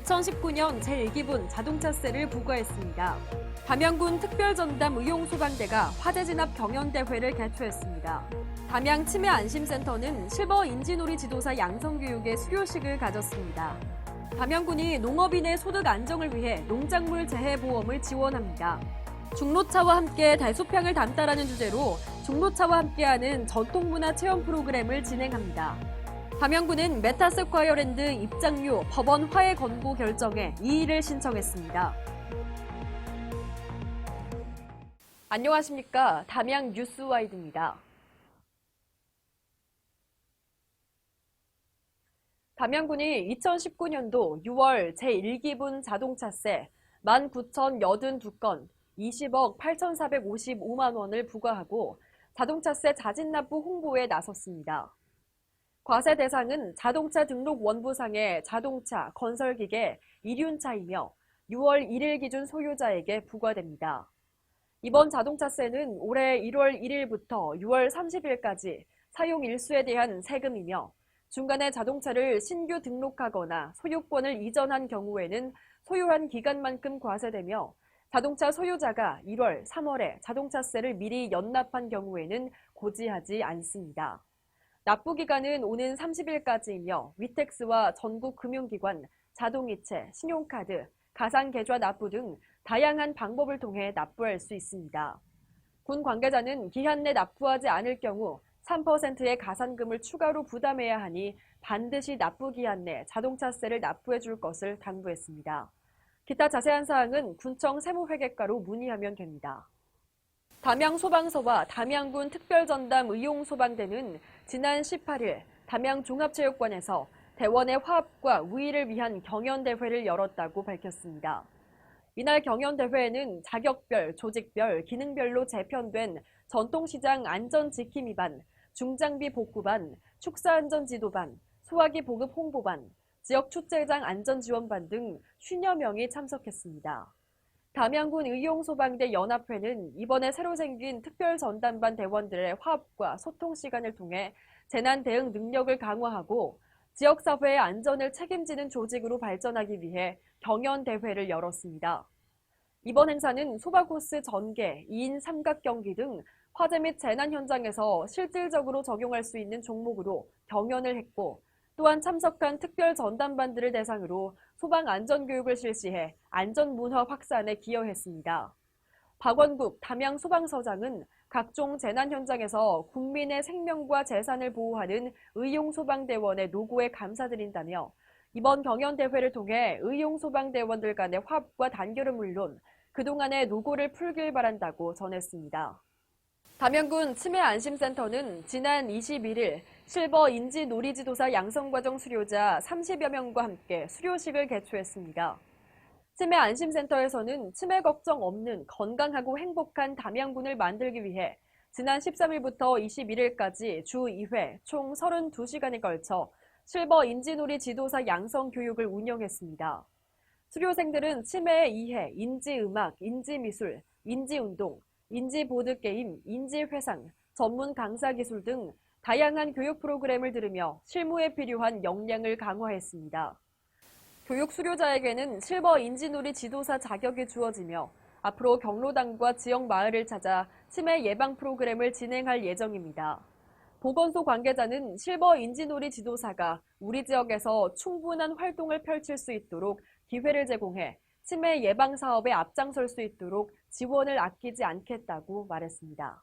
2019년 제1기분 자동차세를 부과했습니다. 담양군 특별전담 의용소방대가 화재진압 경연대회를 개최했습니다. 담양 치매안심센터는 실버 인지놀이 지도사 양성교육의 수료식을 가졌습니다. 담양군이 농업인의 소득 안정을 위해 농작물 재해보험을 지원합니다. 중로차와 함께 달소평을 담다라는 주제로 중로차와 함께하는 전통문화 체험 프로그램을 진행합니다. 담양군은 메타스콰이어랜드 입장료 법원 화해 권고 결정에 이의를 신청했습니다. 안녕하십니까. 담양 뉴스와이드입니다. 담양군이 2019년도 6월 제1기분 자동차세 19,082건 20억 8,455만 원을 부과하고 자동차세 자진납부 홍보에 나섰습니다. 과세 대상은 자동차 등록 원부상의 자동차, 건설기계, 이륜차이며 6월 1일 기준 소유자에게 부과됩니다. 이번 자동차세는 올해 1월 1일부터 6월 30일까지 사용 일수에 대한 세금이며 중간에 자동차를 신규 등록하거나 소유권을 이전한 경우에는 소유한 기간만큼 과세되며 자동차 소유자가 1월, 3월에 자동차세를 미리 연납한 경우에는 고지하지 않습니다. 납부기간은 오는 30일까지이며 위택스와 전국 금융기관, 자동이체, 신용카드, 가상계좌 납부 등 다양한 방법을 통해 납부할 수 있습니다. 군 관계자는 기한 내 납부하지 않을 경우 3%의 가산금을 추가로 부담해야 하니 반드시 납부기한 내 자동차세를 납부해 줄 것을 당부했습니다. 기타 자세한 사항은 군청 세무회계과로 문의하면 됩니다. 담양소방서와 담양군 특별전담 의용소방대는 지난 18일 담양종합체육관에서 대원의 화합과 우위를 위한 경연대회를 열었다고 밝혔습니다. 이날 경연대회에는 자격별, 조직별, 기능별로 재편된 전통시장 안전지킴이반, 중장비 복구반, 축사안전지도반, 소화기 보급 홍보반, 지역 축제장 안전지원반 등 50여 명이 참석했습니다. 담양군 의용소방대 연합회는 이번에 새로 생긴 특별전담반 대원들의 화합과 소통 시간을 통해 재난 대응 능력을 강화하고 지역사회의 안전을 책임지는 조직으로 발전하기 위해 경연대회를 열었습니다. 이번 행사는 소방코스 전개, 2인 삼각 경기 등 화재 및 재난 현장에서 실질적으로 적용할 수 있는 종목으로 경연을 했고 또한 참석한 특별 전담반들을 대상으로 소방 안전교육을 실시해 안전문화 확산에 기여했습니다. 박원국 담양소방서장은 각종 재난 현장에서 국민의 생명과 재산을 보호하는 의용소방대원의 노고에 감사드린다며 이번 경연대회를 통해 의용소방대원들 간의 화합과 단결은 물론 그동안의 노고를 풀길 바란다고 전했습니다. 담양군 치매안심센터는 지난 21일 실버 인지놀이지도사 양성과정 수료자 30여 명과 함께 수료식을 개최했습니다. 치매안심센터에서는 치매 걱정 없는 건강하고 행복한 담양군을 만들기 위해 지난 13일부터 21일까지 주 2회 총 32시간에 걸쳐 실버 인지놀이 지도사 양성 교육을 운영했습니다. 수료생들은 치매의 이해, 인지음악, 인지미술, 인지운동, 인지보드게임, 인지회상, 전문 강사 기술 등 다양한 교육 프로그램을 들으며 실무에 필요한 역량을 강화했습니다. 교육 수료자에게는 실버 인지놀이 지도사 자격이 주어지며 앞으로 경로당과 지역 마을을 찾아 치매 예방 프로그램을 진행할 예정입니다. 보건소 관계자는 실버 인지놀이 지도사가 우리 지역에서 충분한 활동을 펼칠 수 있도록 기회를 제공해 치매 예방 사업에 앞장설 수 있도록 지원을 아끼지 않겠다고 말했습니다.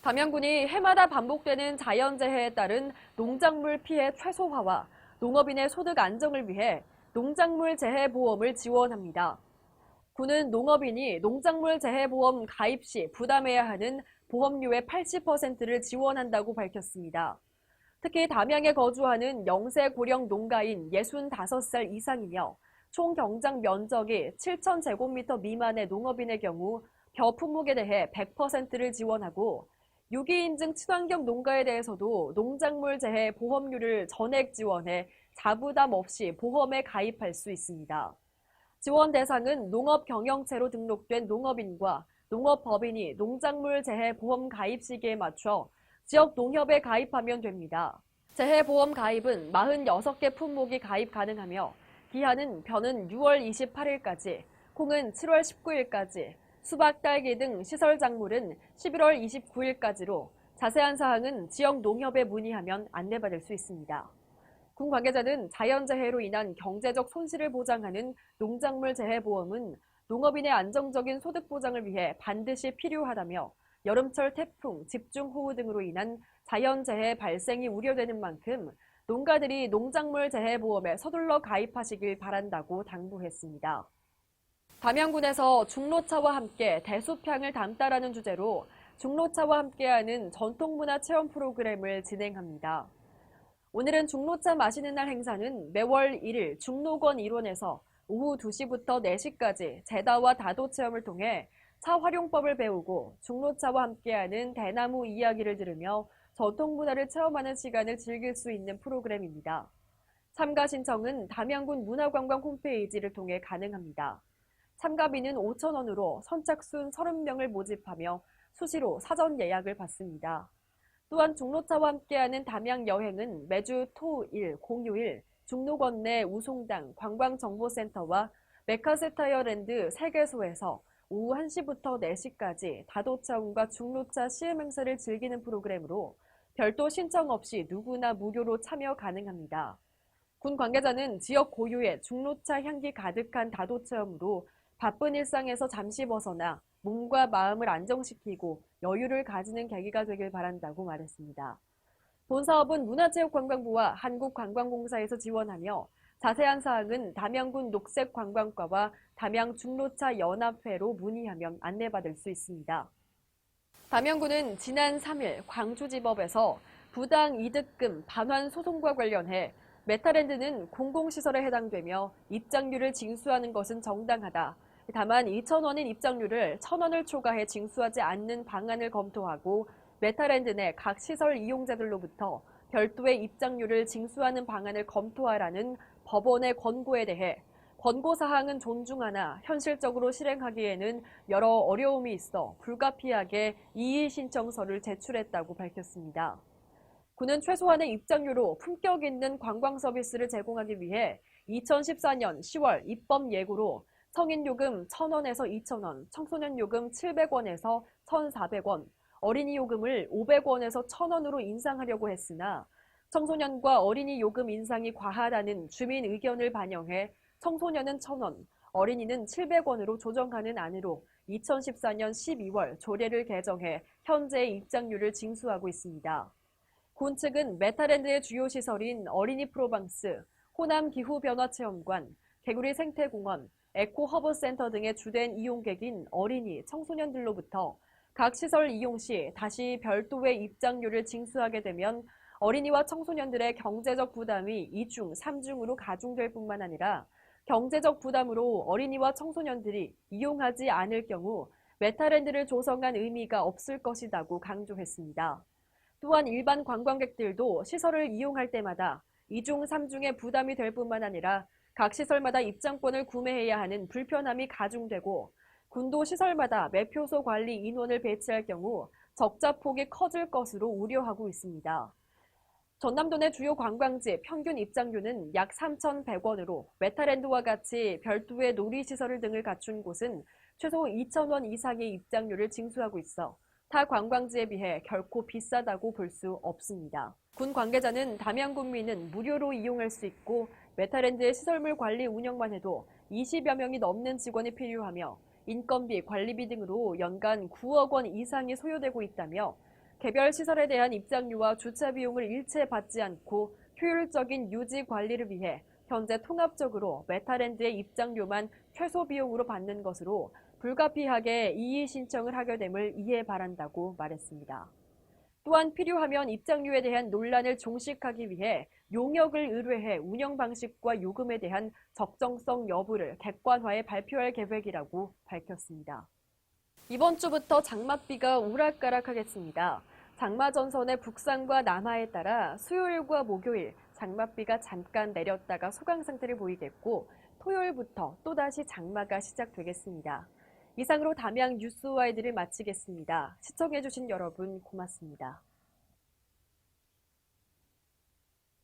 담양군이 해마다 반복되는 자연재해에 따른 농작물 피해 최소화와 농업인의 소득 안정을 위해 농작물 재해보험을 지원합니다. 군은 농업인이 농작물 재해보험 가입 시 부담해야 하는 보험료의 80%를 지원한다고 밝혔습니다. 특히 담양에 거주하는 영세 고령 농가인 65살 이상이며 총 경작 면적이 7,000제곱미터 미만의 농업인의 경우 벼 품목에 대해 100%를 지원하고 유기인증 친환경 농가에 대해서도 농작물 재해 보험료를 전액 지원해 자부담 없이 보험에 가입할 수 있습니다. 지원 대상은 농업 경영체로 등록된 농업인과 농업법인이 농작물 재해 보험 가입 시기에 맞춰 지역 농협에 가입하면 됩니다. 재해보험 가입은 46개 품목이 가입 가능하며 기한은 벼는 6월 28일까지, 콩은 7월 19일까지, 수박, 딸기 등 시설 작물은 11월 29일까지로 자세한 사항은 지역 농협에 문의하면 안내받을 수 있습니다. 군 관계자는 자연재해로 인한 경제적 손실을 보장하는 농작물 재해보험은 농업인의 안정적인 소득 보장을 위해 반드시 필요하다며 여름철 태풍, 집중호우 등으로 인한 자연재해 발생이 우려되는 만큼 농가들이 농작물 재해보험에 서둘러 가입하시길 바란다고 당부했습니다. 담양군에서 중로차와 함께 대숲향을 담다라는 주제로 중로차와 함께하는 전통문화 체험 프로그램을 진행합니다. 오늘은 중로차 마시는 날 행사는 매월 1일 중로권 일원에서 오후 2시부터 4시까지 제다와 다도 체험을 통해 차 활용법을 배우고 중로차와 함께하는 대나무 이야기를 들으며 전통문화를 체험하는 시간을 즐길 수 있는 프로그램입니다. 참가 신청은 담양군 문화관광 홈페이지를 통해 가능합니다. 참가비는 5,000원으로 선착순 30명을 모집하며 수시로 사전 예약을 받습니다. 또한 중로차와 함께하는 담양 여행은 매주 토, 일, 공휴일 중로권 내 우송당 관광정보센터와 메카세타이어랜드 3개소에서 오후 1시부터 4시까지 다도차운과 중로차 시음 행사를 즐기는 프로그램으로 별도 신청 없이 누구나 무료로 참여 가능합니다. 군 관계자는 지역 고유의 중로차 향기 가득한 다도체험으로 바쁜 일상에서 잠시 벗어나 몸과 마음을 안정시키고 여유를 가지는 계기가 되길 바란다고 말했습니다. 본 사업은 문화체육관광부와 한국관광공사에서 지원하며 자세한 사항은 담양군 녹색관광과와 담양중로차 연합회로 문의하면 안내받을 수 있습니다. 담양군은 지난 3일 광주지법에서 부당 이득금 반환 소송과 관련해 메타랜드는 공공시설에 해당되며 입장료를 징수하는 것은 정당하다. 다만 2,000원인 입장료를 1,000원을 초과해 징수하지 않는 방안을 검토하고 메타랜드 내 각 시설 이용자들로부터 별도의 입장료를 징수하는 방안을 검토하라는 법원의 권고에 대해 권고사항은 존중하나 현실적으로 실행하기에는 여러 어려움이 있어 불가피하게 이의신청서를 제출했다고 밝혔습니다. 군은 최소한의 입장료로 품격 있는 관광 서비스를 제공하기 위해 2014년 10월 입법 예고로 성인 요금 1,000원에서 2,000원, 청소년 요금 700원에서 1,400원, 어린이 요금을 500원에서 1,000원으로 인상하려고 했으나 청소년과 어린이 요금 인상이 과하다는 주민 의견을 반영해 청소년은 1,000원, 어린이는 700원으로 조정하는 안으로 2014년 12월 조례를 개정해 현재의 입장료를 징수하고 있습니다. 군 측은 메타랜드의 주요 시설인 어린이 프로방스, 호남 기후변화체험관, 개구리 생태공원, 에코허브센터 등의 주된 이용객인 어린이, 청소년들로부터 각 시설 이용 시 다시 별도의 입장료를 징수하게 되면 어린이와 청소년들의 경제적 부담이 2중, 3중으로 가중될 뿐만 아니라 경제적 부담으로 어린이와 청소년들이 이용하지 않을 경우 메타랜드를 조성한 의미가 없을 것이라고 강조했습니다. 또한 일반 관광객들도 시설을 이용할 때마다 2중, 3중의 부담이 될 뿐만 아니라 각 시설마다 입장권을 구매해야 하는 불편함이 가중되고 군도 시설마다 매표소 관리 인원을 배치할 경우 적자폭이 커질 것으로 우려하고 있습니다. 전남도 내 주요 관광지 평균 입장료는 약 3,100원으로 메타랜드와 같이 별도의 놀이시설 등을 갖춘 곳은 최소 2,000원 이상의 입장료를 징수하고 있어 타 관광지에 비해 결코 비싸다고 볼 수 없습니다. 군 관계자는 담양군민은 무료로 이용할 수 있고 메타랜드의 시설물 관리 운영만 해도 20여 명이 넘는 직원이 필요하며 인건비, 관리비 등으로 연간 9억 원 이상이 소요되고 있다며 개별 시설에 대한 입장료와 주차 비용을 일체 받지 않고 효율적인 유지 관리를 위해 현재 통합적으로 메타랜드의 입장료만 최소 비용으로 받는 것으로 불가피하게 이의 신청을 하게 됨을 이해 바란다고 말했습니다. 또한 필요하면 입장료에 대한 논란을 종식하기 위해 용역을 의뢰해 운영 방식과 요금에 대한 적정성 여부를 객관화해 발표할 계획이라고 밝혔습니다. 이번 주부터 장맛비가 오락가락하겠습니다. 장마 전선의 북상과 남하에 따라 수요일과 목요일 장맛비가 잠깐 내렸다가 소강 상태를 보이겠고 토요일부터 또다시 장마가 시작되겠습니다. 이상으로 담양 뉴스와이드를 마치겠습니다. 시청해주신 여러분 고맙습니다.